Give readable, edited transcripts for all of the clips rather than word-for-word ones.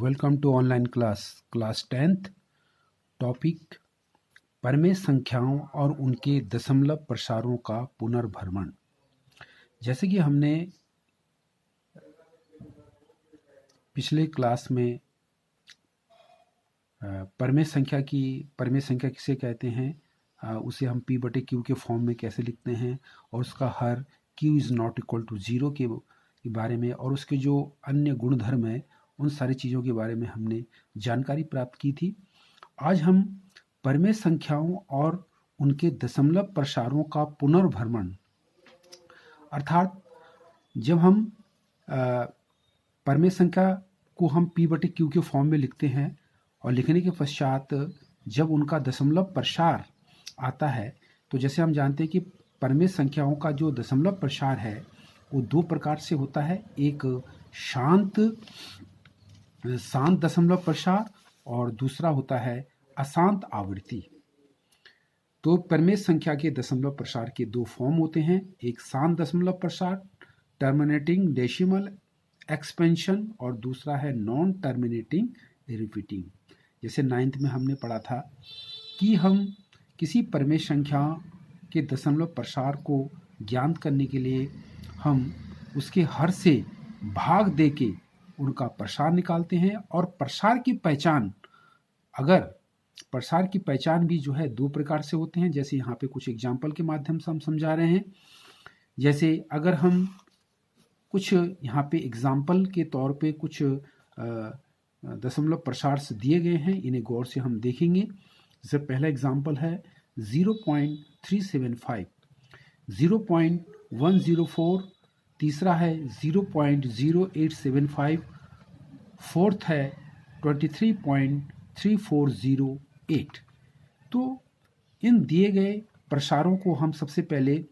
Welcome to online class 10th। Topic परमेय संख्याओं और उनके दशमलव प्रसारों का पुनर्भ्रमण। जैसे कि हमने पिछले क्लास में परमेय संख्या किसे कहते हैं, उसे हम p/q के फॉर्म में कैसे लिखते हैं और उसका हर q is not equal to 0 के बारे में और उसके जो अन्य गुणधर्म है उन सारी चीज़ों के बारे में हमने जानकारी प्राप्त की थी। आज हम परमेय संख्याओं और उनके दशमलव प्रसारों का पुनर्भ्रमण, अर्थात जब हम परमेय संख्या को हम p/q के फॉर्म में लिखते हैं और लिखने के पश्चात जब उनका दशमलव प्रसार आता है, तो जैसे हम जानते हैं कि परमेय संख्याओं का जो दशमलव प्रसार है वो दो प्रकार से होता है। एक शांत दशमलव प्रसार और दूसरा होता है अशांत आवृत्ति। तो परमेय संख्या के दशमलव प्रसार के दो फॉर्म होते हैं, एक शांत दशमलव प्रसार टर्मिनेटिंग डेसिमल एक्सपेंशन और दूसरा है नॉन टर्मिनेटिंग रिपीटिंग। जैसे 9th में हमने पढ़ा था कि हम किसी परमेय संख्या के दशमलव प्रसार को ज्ञात करने के लिए हम उसके हर से भाग दे के उनका प्रसार निकालते हैं और प्रसार की पहचान भी जो है दो प्रकार से होते हैं। जैसे यहाँ पे कुछ एग्जाम्पल के माध्यम से हम समझा रहे हैं। जैसे अगर हम कुछ यहाँ पे एग्जाम्पल के तौर पे कुछ दशमलव प्रसार से दिए गए हैं, इन्हें गौर से हम देखेंगे। जैसे पहला एग्जाम्पल है 0.375, 0.104, तीसरा है 0.0875, फोर्थ है 23.3408। तो इन दिए गए प्रसारों को हम सबसे पहले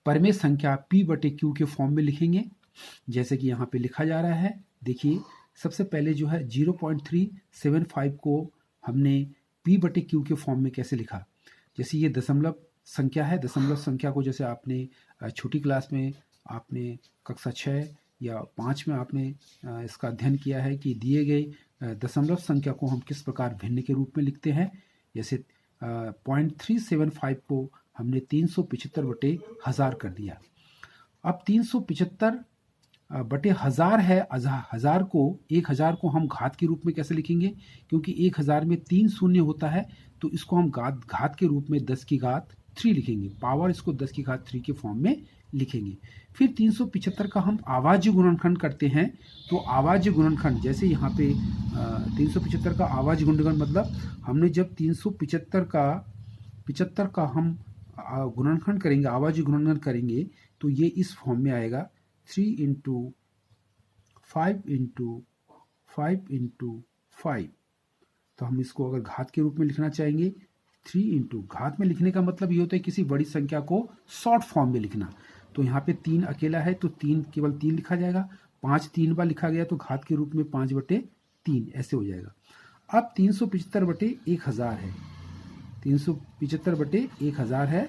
परमेय संख्या p/q के फॉर्म में लिखेंगे, जैसे कि यहाँ पे लिखा जा रहा है। देखिए, सबसे पहले जो है 0.375 को हमने p/q के फॉर्म में कैसे लिखा। जैसे ये दशमलव संख्या है, दशमलव संख्या को जैसे आपने छोटी क्लास में आपने कक्षा 6 या 5 में आपने इसका अध्ययन किया है कि दिए गए दशमलव संख्या को हम किस प्रकार भिन्न के रूप में लिखते हैं। जैसे 0.375 को हमने 375/1000 कर दिया। अब 375/1000 है, 1000 को हम घात के रूप में कैसे लिखेंगे, क्योंकि 1000 में 3 शून्य होता है, तो इसको हम घात के रूप में 10⁻³ लिखेंगे। पावर इसको 10⁻³ के फॉर्म में लिखेंगे। फिर 375 का हम आवाज्य गुणनखंड करते हैं, तो आवाज्य गुणनखंड जैसे यहाँ पे 375 का आवाज्य गुणनखंड मतलब हमने जब 375 का हम गुणनखंड करेंगे, आवाज्य गुणनखंड करेंगे, तो ये इस फॉर्म में आएगा 3 × 5 × 5 × 5। तो हम इसको अगर घात के रूप में लिखना चाहेंगे, 3 × घात में लिखने का मतलब ये होता है किसी बड़ी संख्या को शॉर्ट फॉर्म में लिखना। तो यहाँ पे 3 अकेला है तो 3 केवल 3 लिखा जाएगा। 5 3 बार लिखा गया तो घात के रूप में 5/3 ऐसे हो जाएगा। अब 375/1000 है, 375/1000 है,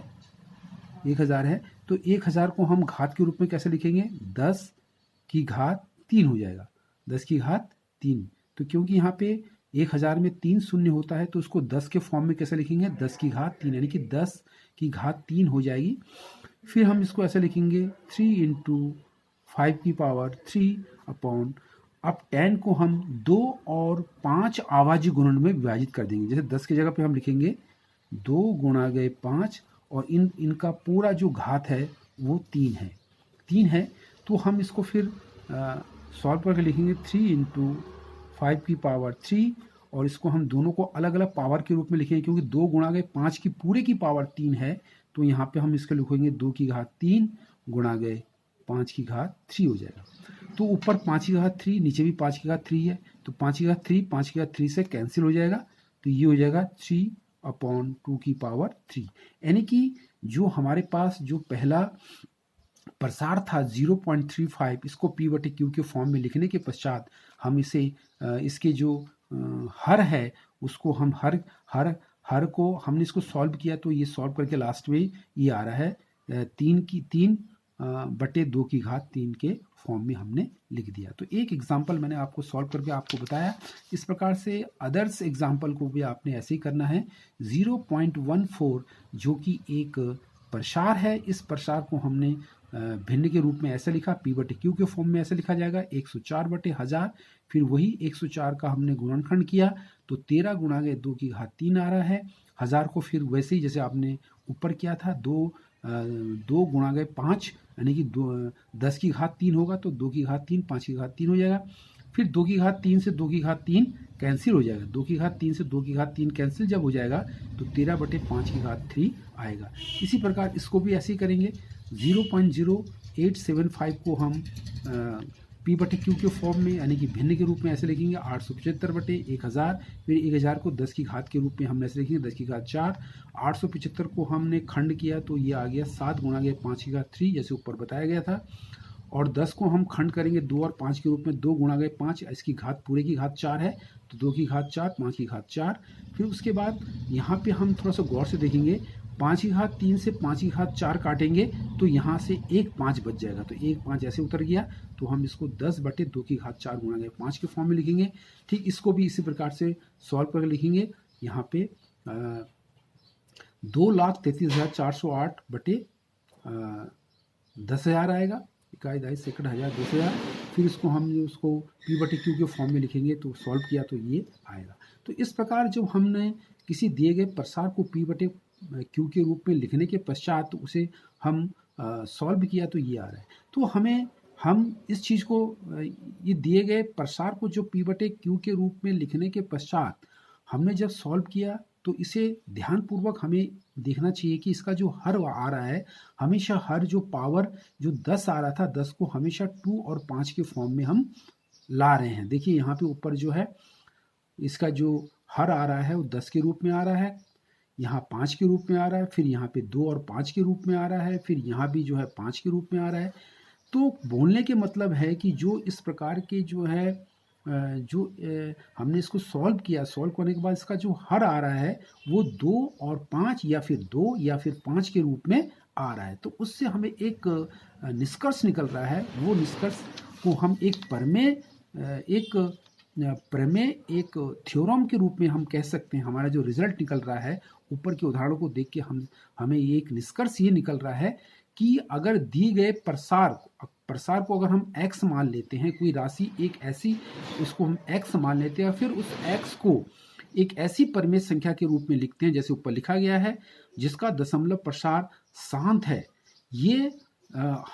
1000 है, तो 1000 को हम घात के रूप में कैसे लिखेंगे, 10⁻³ हो जाएगा, 10⁻³। तो क्योंकि यहाँ पे 1000 में 3 शून्य होता है तो उसको 10 के फॉर्म में कैसे लिखेंगे, 10⁻³ यानी कि 10⁻³ हो जाएगी। फिर हम इसको ऐसे लिखेंगे 3 × 5⁻³ अब 10 को हम 2 और 5 आवाज्य गुणन में विभाजित कर देंगे। जैसे 10 की जगह पे हम लिखेंगे 2 × 5 और इनका पूरा जो घात है वो 3 है। तो हम इसको फिर सॉल्व करके लिखेंगे 3 × 5⁻³ और इसको हम दोनों को अलग अलग पावर के रूप में लिखेंगे, क्योंकि 2 × 5 की पूरे की पावर 3 है, तो यहाँ पे हम इसको लिखेंगे 2⁻³ × 5⁻³ हो जाएगा। तो ऊपर 5⁻³ नीचे भी 5⁻³ है, तो 5⁻³ से कैंसिल हो जाएगा, तो ये हो जाएगा 3/2⁻3। यानी कि जो हमारे पास जो पहला प्रसार था 0.35, इसको p/q के फॉर्म में लिखने के पश्चात हम इसके जो हर है उसको हम हर को हमने इसको सॉल्व किया, तो ये सॉल्व करके लास्ट में ये आ रहा है 3 बटे 2 की घात 3 के फॉर्म में हमने लिख दिया। तो एक एग्जाम्पल मैंने आपको सॉल्व करके आपको बताया। इस प्रकार से अदर्स एग्जाम्पल को भी आपने ऐसे ही करना है। 0.14 जो कि एक प्रसार है, इस प्रसार को हमने भिन्न के रूप में ऐसे लिखा, P बटे Q के फॉर्म में ऐसे लिखा जाएगा 104 बटे 1000। फिर वही 104 का हमने गुणनखंड किया तो 13 गुणा गए 2 की घात 3 आ रहा है। 1000 को फिर वैसे ही जैसे आपने ऊपर किया था, 2 गुणा गए 5 यानी कि 10 की घात 3 होगा तो 2 की घात 3, 5 की घात 3 हो जाएगा। फिर 2 की घात 3 से 2 की घात 3 कैंसिल हो जाएगा। 2 की घात 3 से 2 की घात 3 कैंसिल जब हो जाएगा तो 13 बटे 5 की घात 3 आएगा। इसी प्रकार इसको भी ऐसे ही करेंगे। 0.0875 को हम P बटे Q के फॉर्म में यानी कि भिन्न के रूप में ऐसे लिखेंगे 875 बटे 1000। फिर 1000 को 10 की घात के रूप में हम ऐसे लिखेंगे 10 की घात 4। 875 को हमने खंड किया तो ये आ गया 7 गुणा गया 5 की घात 3 जैसे ऊपर बताया गया था। और 10 को हम खंड करेंगे 2 और 5 के रूप में, 2 गुणा गए 5, इसकी घात पूरे की घात 4 है तो 2 की घात 4, 5 की घात 4। फिर उसके बाद यहाँ पे हम थोड़ा सा गौर से देखेंगे, 5 की घात 3 से 5 की घात 4 काटेंगे तो यहाँ से 1 5 बच जाएगा तो 1 5 ऐसे उतर गया तो हम इसको 10 बटे 2 की घात 4 गुणा गए 5 के फॉर्म में लिखेंगे। ठीक इसको भी इसी प्रकार से सॉल्व करके लिखेंगे। यहाँ पे 2,33,408 बटे 10,000 आएगा, इकाई दहाई सेकंड हज़ार 10,000। फिर इसको हम उसको P बटे Q के फॉर्म में लिखेंगे तो सॉल्व किया तो ये आएगा। तो इस प्रकार जब हमने किसी दिए गए प्रसार को P बटे Q के रूप में लिखने के पश्चात उसे हम सॉल्व किया तो ये आ रहा है। तो हम इस चीज़ को ये दिए गए प्रसार को जो P बटे Q के रूप में लिखने के पश्चात हमने जब सॉल्व किया तो इसे ध्यानपूर्वक हमें देखना चाहिए कि इसका जो हर आ रहा है, हमेशा हर जो पावर जो 10 आ रहा था 10 को हमेशा 2 और 5 के फॉर्म में हम ला रहे हैं। देखिए यहाँ पे ऊपर जो है इसका जो हर आ रहा है वो 10 के रूप में आ रहा है, यहाँ 5 के रूप में आ रहा है, फिर यहाँ पे 2 और 5 के रूप में आ रहा है, फिर यहाँ भी जो है 5 के रूप में आ रहा है। तो बोलने के मतलब है कि जो इस प्रकार के जो है हमने इसको सॉल्व किया, सॉल्व करने के बाद इसका जो हर आ रहा है वो 2 और 5 या फिर 2 या फिर 5 के रूप में आ रहा है। तो उससे हमें एक निष्कर्ष निकल रहा है। वो निष्कर्ष को हम एक प्रमेय एक थ्योरम के रूप में हम कह सकते हैं। हमारा जो रिजल्ट निकल रहा है ऊपर के उदाहरणों को देख के हमें ये एक निष्कर्ष ये निकल रहा है कि अगर दी गए प्रसार को अगर हम x मान लेते हैं, कोई राशि एक ऐसी उसको हम x मान लेते हैं, फिर उस x को एक ऐसी परिमेय संख्या के रूप में लिखते हैं जैसे ऊपर लिखा गया है, जिसका दशमलव प्रसार शांत है। ये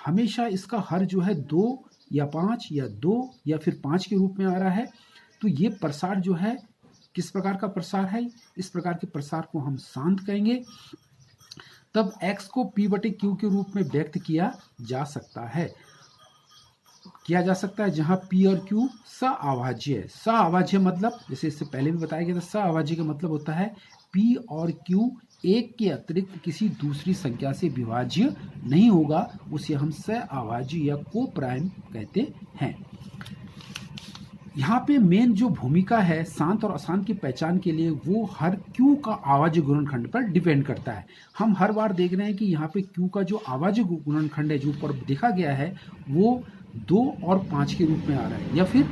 हमेशा इसका हर जो है 2 या 5 या 2 या फिर 5 के रूप में आ रहा है। तो ये प्रसार जो है किस प्रकार का प्रसार है, इस प्रकार के प्रसार को हम शांत कहेंगे। तब x को P बटे Q के रूप में व्यक्त किया जा सकता है जहां P और Q सअभाज्य है। सअभाज्य मतलब जैसे इससे पहले भी बताया गया था, सअभाज्य का मतलब होता है P और Q एक के अतिरिक्त किसी दूसरी संख्या से विभाज्य नहीं होगा, उसे हम सअभाज्य या को प्राइम कहते हैं। यहाँ पे मेन जो भूमिका है शांत और अशांत की पहचान के लिए वो हर Q का आवाज्य गुणनखंड पर डिपेंड करता है। हम हर बार देख रहे हैं कि यहाँ पे Q का जो आवाज्य गुणनखंड है जो ऊपर देखा गया है वो 2 और 5 के रूप में आ रहा है, या फिर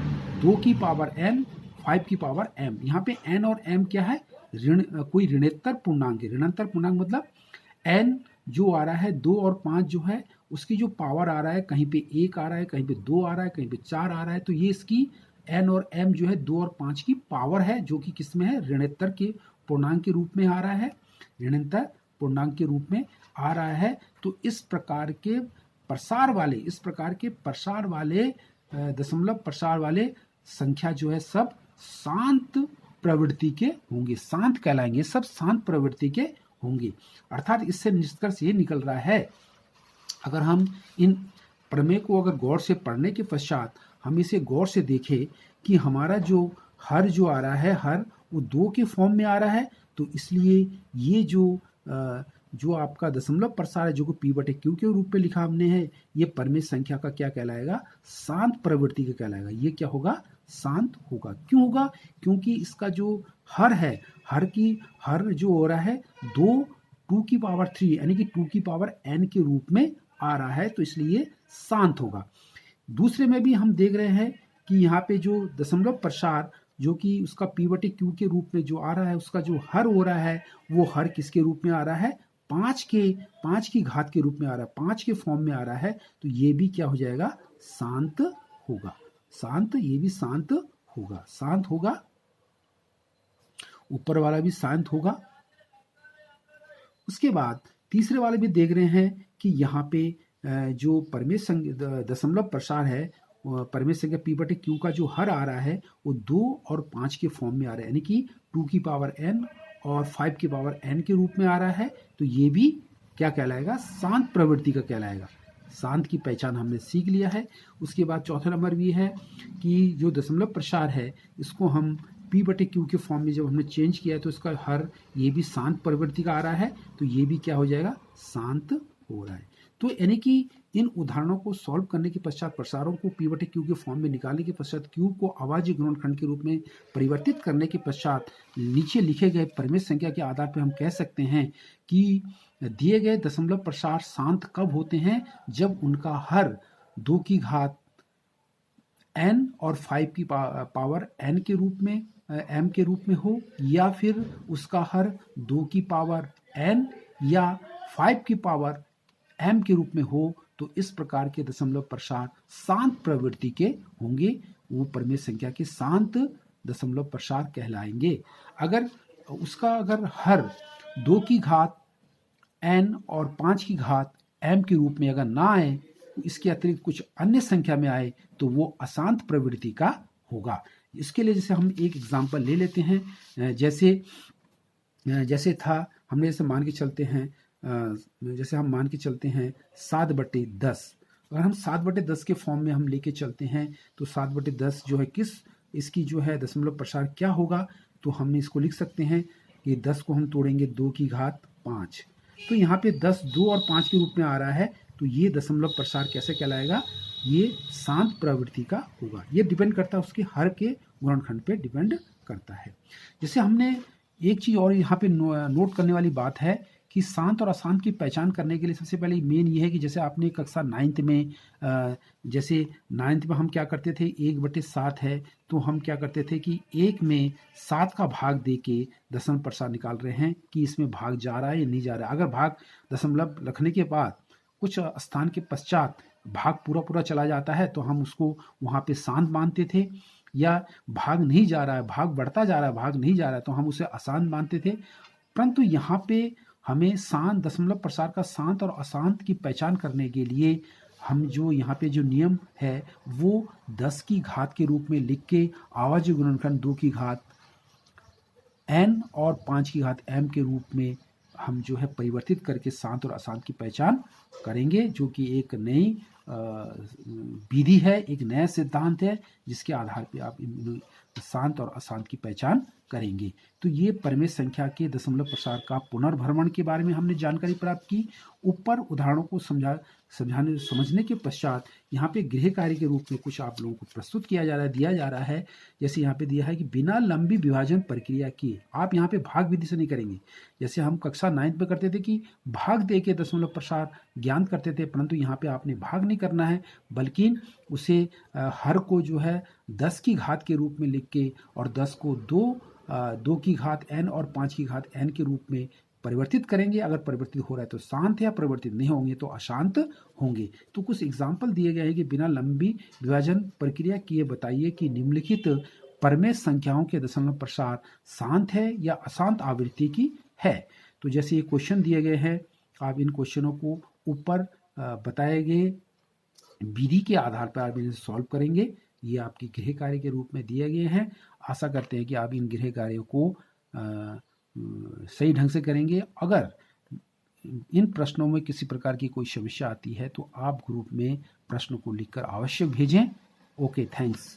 2 की पावर n 5 की पावर m। यहाँ पे n और m क्या है, कोई ऋणोत्तर पूर्णांक है। ऋणांतर पूर्णांक मतलब n जो आ रहा है 2 और 5 जो है उसकी जो पावर आ रहा है, कहीं पे 1 आ रहा है, कहीं पे 2 आ रहा है, कहीं पे 4 आ रहा है, तो ये इसकी n और m जो है 2 और 5 की पावर है, जो कि किस में है, ऋणोत्तर के पूर्णांक के रूप में आ रहा है, ऋणोत्तर पूर्णांक के रूप में आ रहा है। तो इस प्रकार के प्रसार वाले दशमलव प्रसार वाले संख्या जो है सब शांत प्रवृत्ति के होंगे, शांत कहलाएंगे, सब शांत प्रवृत्ति के होंगे। अर्थात इससे निष्कर्ष ये निकल रहा है, अगर हम इन प्रमेय को अगर गौर से पढ़ने के पश्चात हम इसे गौर से देखें कि हमारा जो हर जो आ रहा है, हर वो 2 के फॉर्म में आ रहा है, तो इसलिए ये जो आपका दशमलव प्रसार है जो कि P बटे Q के रूप में लिखा हमने है, ये परिमेय संख्या का क्या कहलाएगा, शांत प्रवृत्ति का कहलाएगा। ये क्या होगा, शांत होगा। क्यों होगा, क्योंकि इसका जो हर है, हर जो हो रहा है 2 की पावर 3 यानी कि 2 की पावर n के रूप में आ रहा है तो इसलिए ये शांत होगा। दूसरे में भी हम देख रहे हैं कि यहाँ पे जो दशमलव प्रसार जो कि उसका p/q के रूप में जो आ रहा है, उसका जो हर हो रहा है वो हर किसके रूप में आ रहा है, 5 की घात के रूप में आ रहा है, 5 के फॉर्म में आ रहा है। तो ये भी क्या हो जाएगा, शांत होगा। शांत, ये भी शांत होगा, शांत होगा। ऊपर वाला भी शांत होगा। उसके बाद तीसरे वाले भी देख रहे हैं कि यहाँ पे जो परमेश दशमलव प्रसार है, परमेश संख्या p/q का जो हर आ रहा है वो 2 और 5 के फॉर्म में आ रहा है, यानी कि 2 की पावर n और 5 की पावर n के रूप में आ रहा है। तो ये भी क्या कहलाएगा, शांत प्रवृत्ति का कहलाएगा। शांत की पहचान हमने सीख लिया है। उसके बाद चौथा नंबर भी है कि जो दशमलव प्रसार है इसको हम p/q के फॉर्म में जब हमने चेंज किया है तो इसका हर ये भी शांत प्रवृत्ति का आ रहा है। तो ये भी क्या हो जाएगा, शांत हो रहा है। तो यानी कि इन उदाहरणों को सॉल्व करने के पश्चात, प्रसारों को p/q के फॉर्म में निकालने के पश्चात, q को अभाज्य गुणनखंड के रूप में परिवर्तित करने के पश्चात नीचे लिखे गए परमेश संख्या के आधार पर हम कह सकते हैं कि दिए गए दशमलव प्रसार शांत कब होते हैं, जब उनका हर 2 की घात n और 5 की पावर n के रूप में m के रूप में हो, या फिर उसका हर 2 की पावर n या 5 की पावर m के रूप में हो। तो इस प्रकार के दशमलव प्रसार शांत प्रवृत्ति के होंगे, वो परमेश संख्या के शांत दशमलव प्रसार कहलाएंगे। अगर उसका हर 2 की घात n और 5 की घात m के रूप में अगर ना आए, इसके अतिरिक्त कुछ अन्य संख्या में आए, तो वो अशांत प्रवृत्ति का होगा। इसके लिए जैसे हम एक एग्जांपल ले लेते हैं, जैसे था, हमने जैसे मान के चलते हैं, जैसे हम मान के चलते हैं 7/10। अगर हम 7/10 के फॉर्म में हम लेके चलते हैं तो 7/10 जो है इसकी जो है दशमलव प्रसार क्या होगा, तो हम इसको लिख सकते हैं कि 10 को हम तोड़ेंगे 2 की घात 5। तो यहाँ पे 10 2 और 5 के रूप में आ रहा है। तो ये दशमलव प्रसार कैसे कहलाएगा, ये शांत प्रवृत्ति का होगा। ये डिपेंड करता है उसके हर के गुणनखंड पे डिपेंड करता है। जैसे हमने एक चीज़ और यहाँ पे नोट करने वाली बात है कि शांत और अशांत की पहचान करने के लिए सबसे पहले मेन ये है कि जैसे आपने कक्षा 9th में, जैसे 9th में हम क्या करते थे, 1/7 है तो हम क्या करते थे कि 1 में 7 का भाग दे के दशमलव प्रसार निकाल रहे हैं कि इसमें भाग जा रहा है या नहीं जा रहा है। अगर भाग दशमलव रखने के बाद कुछ स्थान के पश्चात भाग पूरा चला जाता है तो हम उसको वहाँ पे शांत मानते थे, या भाग नहीं जा रहा है, भाग बढ़ता जा रहा है, भाग नहीं जा रहा है, तो हम उसे अशांत मानते थे। परंतु यहाँ पे हमें शांत दशमलव प्रसार का शांत और अशांत की पहचान करने के लिए हम जो यहाँ पे जो नियम है वो 10 की घात के रूप में लिख के अभाज्य गुणनखंड 2 की घात n और 5 की घात m के रूप में हम जो है परिवर्तित करके शांत और अशांत की पहचान करेंगे, जो कि एक नई विधि है, एक नया सिद्धांत है जिसके आधार पे आप शांत और अशांत की पहचान करेंगे। तो ये परमेश संख्या के दशमलव प्रसार का पुनर्भ्रमण के बारे में हमने जानकारी प्राप्त की। ऊपर उदाहरणों को समझने के पश्चात यहाँ पे गृह कार्य के रूप में कुछ आप लोगों को प्रस्तुत दिया जा रहा है। जैसे यहाँ पे दिया है कि बिना लंबी विभाजन प्रक्रिया किए, आप यहाँ पे भाग विधि से नहीं करेंगे। जैसे हम कक्षा 9th में करते थे कि भाग दे के दशमलव प्रसार ज्ञान करते थे, परंतु यहाँ पे आपने भाग नहीं करना है, बल्कि उसे हर को जो है 10 की घात के रूप में लिख के और 10 को 2 की घात n और 5 की घात n के रूप में परिवर्तित करेंगे। अगर परिवर्तित हो रहा है तो शांत है, परिवर्तित नहीं होंगे तो अशांत होंगे। तो कुछ एग्जाम्पल दिए गए हैं कि बिना लंबी विभाजन प्रक्रिया किए बताइए कि निम्नलिखित परमेश संख्याओं के दशमलव प्रसार शांत है या अशांत आवृत्ति की है। तो जैसे ये क्वेश्चन दिए गए हैं, आप इन क्वेश्चनों को ऊपर बताए गए विधि के आधार पर आप इन्हें सॉल्व करेंगे। ये आपके गृह कार्य के रूप में दिए गए हैं। आशा करते हैं कि आप इन गृह कार्यों को सही ढंग से करेंगे। अगर इन प्रश्नों में किसी प्रकार की कोई समस्या आती है तो आप ग्रुप में प्रश्नों को लिखकर अवश्य भेजें। Okay, thanks.